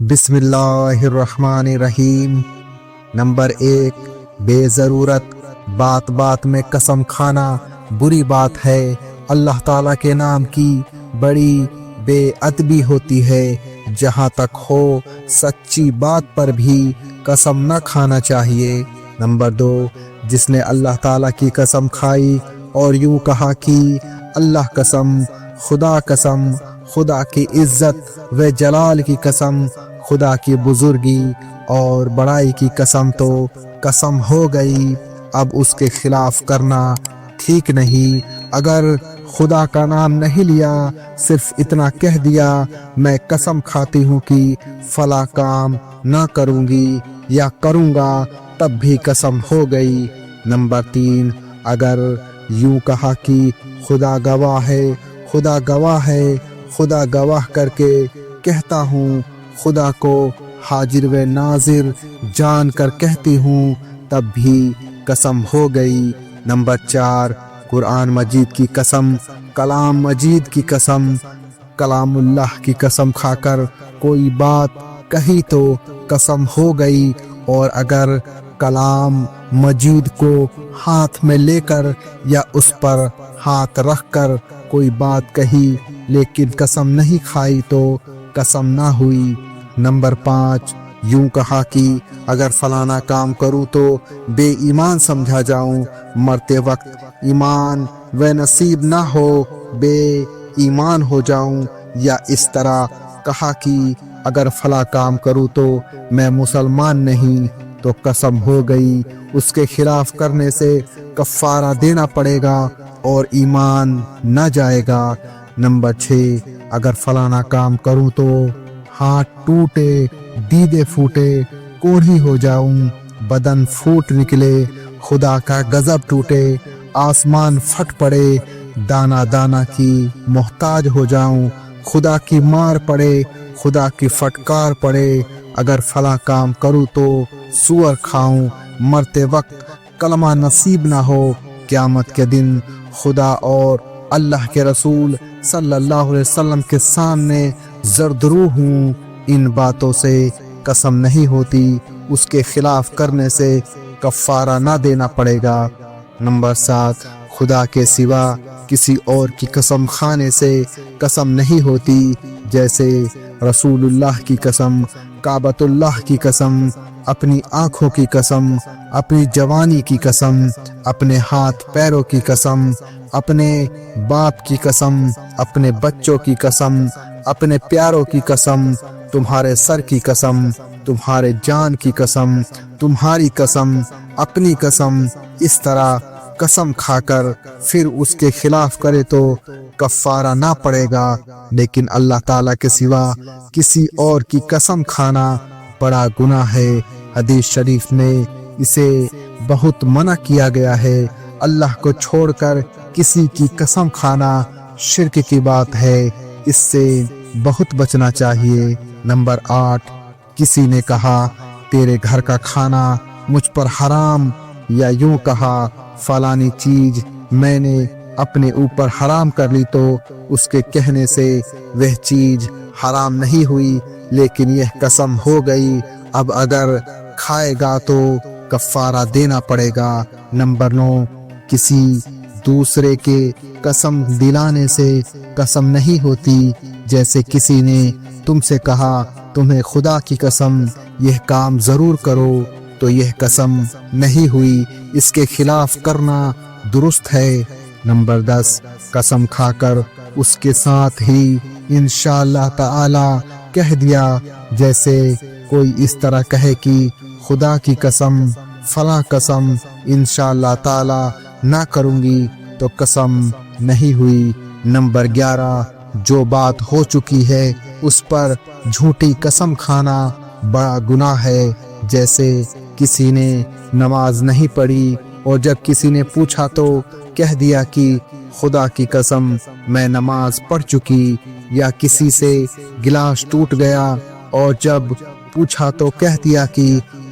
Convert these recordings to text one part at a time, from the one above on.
بسم اللہ الرحمن الرحیم۔ نمبر 1، بے ضرورت بات بات میں قسم کھانا بری بات ہے۔ اللہ تعالیٰ کے نام کی بڑی بے ادبی ہوتی ہے۔ جہاں تک ہو سچی بات پر بھی قسم نہ کھانا چاہیے۔ نمبر 2، جس نے اللہ تعالیٰ کی قسم کھائی اور یوں کہا کہ اللہ قسم، خدا قسم، خدا کی عزت و جلال کی قسم، خدا کی بزرگی اور بڑائی کی قسم، تو قسم ہو گئی۔ اب اس کے خلاف کرنا ٹھیک نہیں۔ اگر خدا کا نام نہیں لیا، صرف اتنا کہہ دیا میں قسم کھاتی ہوں کہ فلاں کام نہ کروں گی یا کروں گا، تب بھی قسم ہو گئی۔ نمبر 3، اگر یوں کہا کہ خدا گواہ ہے، خدا گواہ ہے، خدا گواہ کر کے کہتا ہوں، خدا کو حاضر و ناظر جان کر کہتی ہوں، تب بھی قسم ہو گئی۔ نمبر 4، قرآن مجید کی قسم، کلام مجید کی قسم، کلام اللہ کی قسم کھا کر کوئی بات کہی تو قسم ہو گئی۔ اور اگر کلام مجید کو ہاتھ میں لے کر یا اس پر ہاتھ رکھ کر کوئی بات کہی لیکن قسم نہیں کھائی تو قسم نہ ہوئی۔ نمبر 5، یوں کہا کہ اگر فلانا کام کروں تو بے ایمان سمجھا جاؤں، مرتے وقت ایمان و نصیب نہ ہو، بے ایمان ہو جاؤں۔ یا اس طرح کہا کہ اگر فلاں کام کروں تو میں مسلمان نہیں، تو قسم ہو گئی۔ اس کے خلاف کرنے سے کفارہ دینا پڑے گا اور ایمان نہ جائے گا۔ نمبر 6، اگر فلانا کام کروں تو ہاتھ ٹوٹے، دیدے پھوٹے، کوڑھی ہو جاؤں، بدن پھوٹ نکلے، خدا کا غضب ٹوٹے، آسمان پھٹ پڑے، دانا دانا کی محتاج ہو جاؤں، خدا کی مار پڑے، خدا کی فٹکار پڑے، اگر فلاں کام کروں تو سور کھاؤں، مرتے وقت کلمہ نصیب نہ ہو، قیامت کے دن خدا اور اللہ کے رسول صلی اللہ علیہ وسلم کے سامنے زردرو ہوں۔ ان باتوں سے قسم نہیں ہوتی، اس کے خلاف کرنے سے کفارہ نہ دینا پڑے گا۔ نمبر 7، خدا کے سوا کسی اور کی قسم کھانے سے قسم نہیں ہوتی، جیسے رسول اللہ کی قسم، کعبۃ اللہ کی قسم، اپنی آنکھوں کی قسم، اپنی جوانی کی قسم، اپنے ہاتھ پیروں کی قسم، اپنے باپ کی قسم، اپنے بچوں کی قسم، اپنے پیاروں کی قسم، تمہارے سر کی قسم، تمہارے جان کی قسم، تمہاری قسم، اپنی قسم، اس طرح قسم کھا کر پھر اس کے خلاف کرے تو کفارہ نہ پڑے گا۔ لیکن اللہ تعالیٰ کے سوا کسی اور کی قسم کھانا بڑا گناہ ہے۔ حدیث شریف میں اسے بہت منع کیا گیا ہے۔ اللہ کو چھوڑ کر کسی کی قسم کھانا شرک کی بات ہے، اس سے بہت بچنا چاہیے۔ نمبر 8، کسی نے کہا تیرے گھر کا کھانا مجھ پر حرام، یا یوں کہا فلانی چیز میں نے اپنے اوپر حرام کر لی، تو اس کے کہنے سے وہ چیز حرام نہیں ہوئی لیکن یہ قسم ہو گئی۔ اب اگر کھائے گا تو کفارہ دینا پڑے گا۔ نمبر 9، کسی دوسرے کے قسم دلانے سے قسم نہیں ہوتی، جیسے کسی نے تم سے کہا تمہیں خدا کی قسم یہ کام ضرور کرو، تو یہ قسم نہیں ہوئی، اس کے خلاف کرنا درست ہے۔ نمبر 10، قسم کھا کر اس کے ساتھ ہی انشاءاللہ تعالی کہہ دیا، جیسے کوئی اس طرح کہے کہ خدا کی قسم، فلاں قسم انشاءاللہ تعالی نہ کروں گی، تو قسم نہیں ہوئی۔ نمبر 11، جو بات ہو چکی ہے اس پر جھوٹی قسم کھانا بڑا گناہ ہے، جیسے کسی نے نماز نہیں پڑھی اور جب کسی نے پوچھا تو کہہ دیا کہ خدا کی قسم میں نماز پڑھ چکی، یا کسی سے گلاس ٹوٹ گیا اور جب پوچھا تو کہہ دیا کہ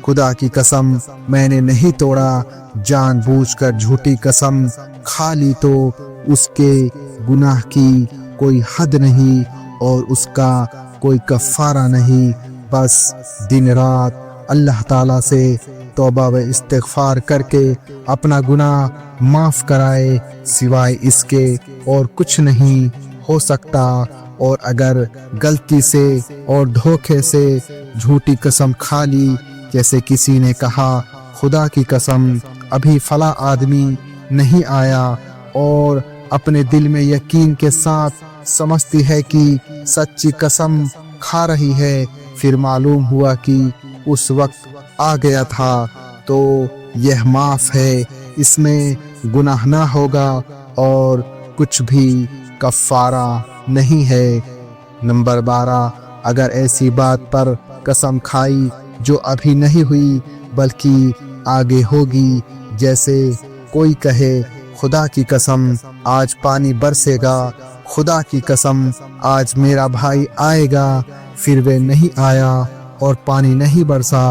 خدا کی قسم میں نے نہیں توڑا، جان بوجھ کر جھوٹی قسم کھا لی، تو اس کے گناہ کی کوئی حد نہیں اور اس کا کوئی کفارہ نہیں، بس دن رات اللہ تعالیٰ سے توبہ و استغفار کر کے اپنا گناہ معاف کرائے، سوائے اس کے اور کچھ نہیں ہو سکتا۔ اور اگر غلطی سے اور دھوکے سے جھوٹی قسم کھا لی، جیسے کسی نے کہا خدا کی قسم ابھی فلاں آدمی نہیں آیا، اور اپنے دل میں یقین کے ساتھ سمجھتی ہے کہ سچی قسم کھا رہی ہے، پھر معلوم ہوا کہ اس وقت آ گیا تھا، تو یہ معاف ہے، اس میں گناہ نہ ہوگا اور کچھ بھی کفارہ نہیں ہے۔ نمبر 12، اگر ایسی بات پر قسم کھائی جو ابھی نہیں ہوئی بلکہ آگے ہوگی، جیسے کوئی کہے خدا کی قسم آج پانی برسے گا، خدا کی قسم آج میرا بھائی آئے گا، پھر وہ نہیں آیا اور پانی نہیں برسا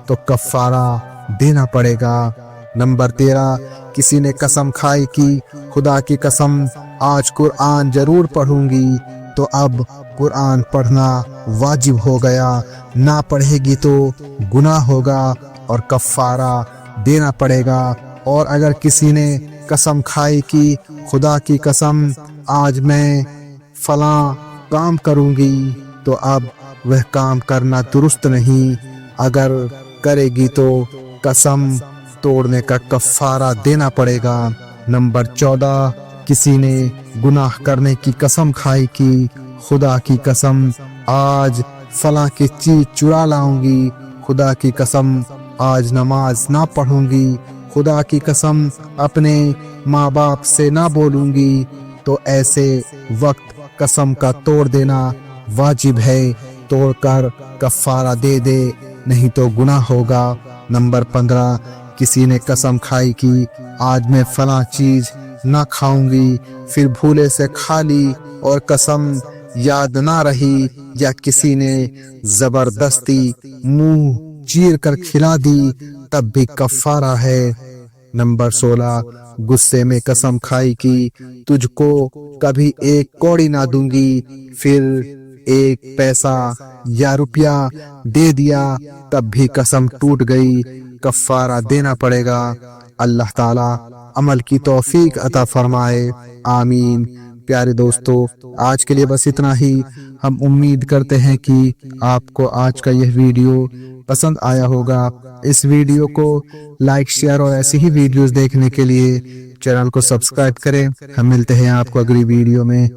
تو کفارہ دینا پڑے گا۔ نمبر 13، کسی نے قسم کھائی کہ خدا کی قسم آج قرآن ضرور پڑھوں گی، تو اب قرآن پڑھنا واجب ہو گیا، نہ پڑھے گی تو گناہ ہوگا اور کفارہ دینا پڑے گا۔ اور اگر کسی نے قسم کھائی کہ خدا کی قسم آج میں فلاں کام کروں گی، تو اب وہ کام کرنا درست نہیں، اگر کرے گی تو قسم توڑنے کا کفارہ دینا پڑے گا۔ نمبر 14، کسی نے گناہ کرنے کی قسم کھائی کہ خدا کی قسم آج فلاں کی چیز چرا لاؤں گی، خدا کی قسم آج نماز نہ پڑھوں گی، خدا کی قسم اپنے ماں باپ سے نہ بولوں گی، تو ایسے وقت قسم کا توڑ دینا واجب ہے، توڑ کر کفارہ دے دے، نہیں تو گناہ ہوگا۔ نمبر 15، کسی نے قسم کھائی کہ آج میں فلاں چیز نہ کھاؤں گی، پھر بھولے سے کھا لی اور قسم یاد نہ رہی، یا کسی نے زبردستی منہ چیر کر کھلا دی، تب بھی کفارہ ہے۔ نمبر 16، غصے میں قسم کھائی کہ تجھ کو کبھی ایک کوڑی نہ دوں گی، پھر ایک پیسہ یا روپیہ دے دیا، تب بھی قسم ٹوٹ گئی، کفارہ دینا پڑے گا۔ اللہ تعالیٰ عمل کی توفیق عطا فرمائے، آمین۔ پیارے دوستو، آج کے لیے بس اتنا ہی۔ ہم امید کرتے ہیں کہ آپ کو آج کا یہ ویڈیو پسند آیا ہوگا۔ اس ویڈیو کو لائک، شیئر اور ایسی ہی ویڈیوز دیکھنے کے لیے چینل کو سبسکرائب کریں۔ ہم ملتے ہیں آپ کو اگلی ویڈیو میں۔